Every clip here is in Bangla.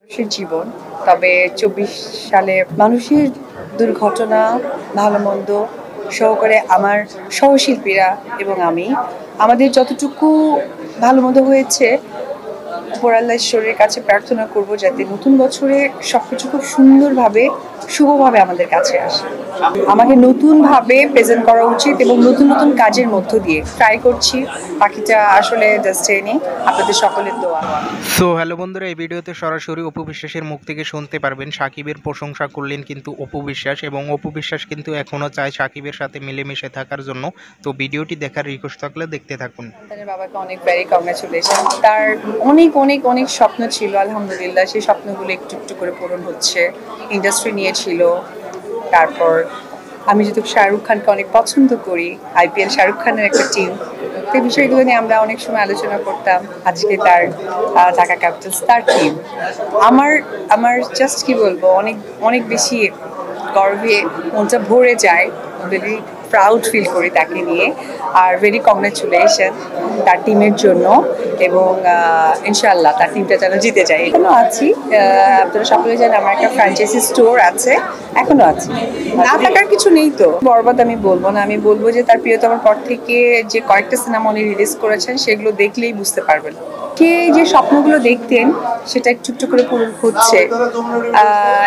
মানুষের জীবন। তবে ২৪ সালে মানুষের দুর্ঘটনা, ভালো-মন্দ সহকারে আমার সহশিল্পীরা এবং আমি আমাদের যতটুকু ভালো-মন্দ হয়েছে উপর আল্লাহ ঈশ্বরের কাছে প্রার্থনা করব যাতে নতুন বছরে সবকিছু খুব সুন্দরভাবে শুভভাবে আমাদের কাছে আসে। আমাকে নতুনভাবে প্রেজেন্ট করা উচিত এবং নতুন নতুন কাজের মধ্য দিয়ে ট্রাই করছি। বাকিটা আসলে ডেস্টিনি, আপনাদের সকলের দোয়া। সো হ্যালো বন্ধুরা, এই ভিডিওতে সরাসরি অপু বিশ্বাসের মুখ থেকে শুনতে পারবেন সাকিবের প্রশংসা করলেন কিন্তু অপু বিশ্বাস, এবং অপু বিশ্বাস কিন্তু এখনও চায় সাকিবের সাথে মিলেমিশে থাকার জন্য। তো ভিডিওটি দেখার রিকোয়েস্ট থাকলে দেখতে থাকুন। তাদের বাবাকে অনেক ভেরি কংগ্রেচুলেশন। তার অনেক অনেক অনেক স্বপ্ন ছিল, আলহামদুলিল্লাহ সেই স্বপ্নগুলো একটু একটু করে পূরণ হচ্ছে। ইন্ডাস্ট্রি নিয়েছিল, তারপর আমি যেহেতু শাহরুখ খানকে অনেক পছন্দ করি, আইপিএল শাহরুখ খানের একটা টিম, তো এই বিষয়গুলো নিয়ে আমরা অনেক সময় আলোচনা করতাম। আজকে তার ঢাকা ক্যাপিটালস তার টিম। আমার আমার জাস্ট কি বলবো, অনেক অনেক বেশি গর্বে মনটা ভরে যায়, ভেরি প্রাউড ফিল করি তাকে নিয়ে। আর ভেরি কংগ্রেচুলেশন তার টিমের জন্য, এবং ইনশাআল্লাহ তার টিমটা যেন জিতে যায়। এখনও আছি, আপনারা সকলে জানেন আমার একটা ফ্র্যাঞ্চাইজি স্টোর আছে, এখনও আছি। না থাকার কিছু নেই তো। বরবাদ আমি বলবো না, আমি বলবো যে তার প্রিয়তমার পর থেকে যে কয়েকটা সিনেমা উনি রিলিজ করেছেন সেগুলো দেখলেই বুঝতে পারবেন কে যে স্বপ্নগুলো দেখতেন সেটা একটু একটু করে পূরণ হচ্ছে।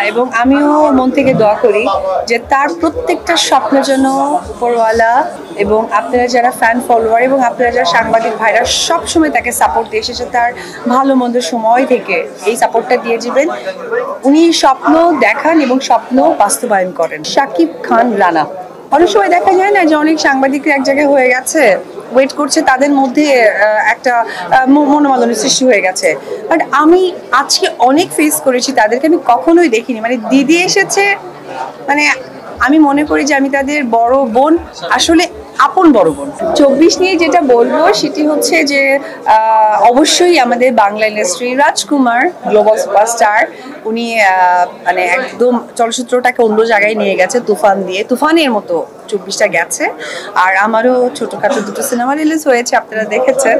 এবং আমিও মন থেকে দোয়া করি যে তার প্রত্যেকটা স্বপ্ন যেন উপরওয়ালা এবং আপনারা যারা ফ্যান ফলোয়ার এবং আপনারা যারা সাংবাদিক ভাইরা সবসময় তাকে সাপোর্ট দিয়ে এসেছে, তার ভালো মন্দ সময় থেকে এই সাপোর্টটা দিয়ে যাবেন। উনি স্বপ্ন দেখান এবং স্বপ্ন বাস্তবায়ন করেন। শাকিব খান রানা, অনেক সময় দেখা যায় না যে অনেক সাংবাদিকরা এক জায়গায় হয়ে গেছে, ওয়েট করছে, তাদের মধ্যে একটা মনোমালিন্য সৃষ্টি হয়ে গেছে। বাট আমি আজকে অনেক ফেস করেছি, তাদেরকে আমি কখনোই দেখিনি। মানে দিদি এসেছে, মানে আমি মনে করি যে আমি তাদের বড় বোন, আসলে আপন বড় বোন। ২৪ নিয়ে যেটা বলবো সেটি হচ্ছে যে অবশ্যই আমাদের বাংলা ইন্ডাস্ট্রি রাজকুমার গ্লোবাল সুপারস্টার, উনি মানে একদম চলচ্চিত্রটাকে অন্য জায়গায় নিয়ে গেছে তুফান দিয়ে, তুফানের মতো ২৪টা গেছে। আর আমারও ছোটখাটো দুটো সিনেমা রিলিজ হয়েছে, আপনারা দেখেছেন।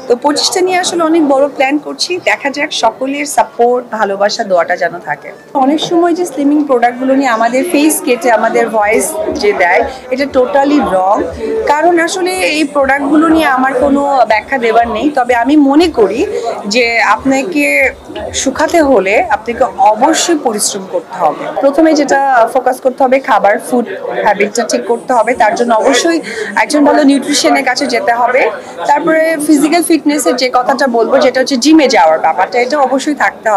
তো ২৫টা নিয়ে আসলে অনেক বড় প্ল্যান করছি, দেখা যাক সকলের সাপোর্ট ভালোবাসা দোয়াটা যেন থাকে। অনেক সময় যে স্লিমিং প্রোডাক্টগুলো নিয়ে আমাদের ফেস কেটে আমাদের ভয়েস যে দেয়, এটা টোটালি রং। কারণ আসলে এই প্রোডাক্টগুলো নিয়ে আমার কোনো ব্যাখ্যা দেওয়ার নেই, তবে আমি মনে করি যে আপনাকে শুকাতে হলে আপনাকে অবশ্যই পরিশ্রম করতে হবে। প্রথমে যেটা ফোকাস করতে হবে, খাবার ফুড হ্যাবিটটা ঠিক করতে হবে। তার জন্য অবশ্যই একজন ভালো নিউট্রিশনের কাছে যেতে হবে। তারপরে ফিজিক্যাল ফিটনেসের যে কথাটা বলবো, যেটা হচ্ছে জিমে যাওয়ার ব্যাপারটা, এটা অবশ্যই থাকতে হবে।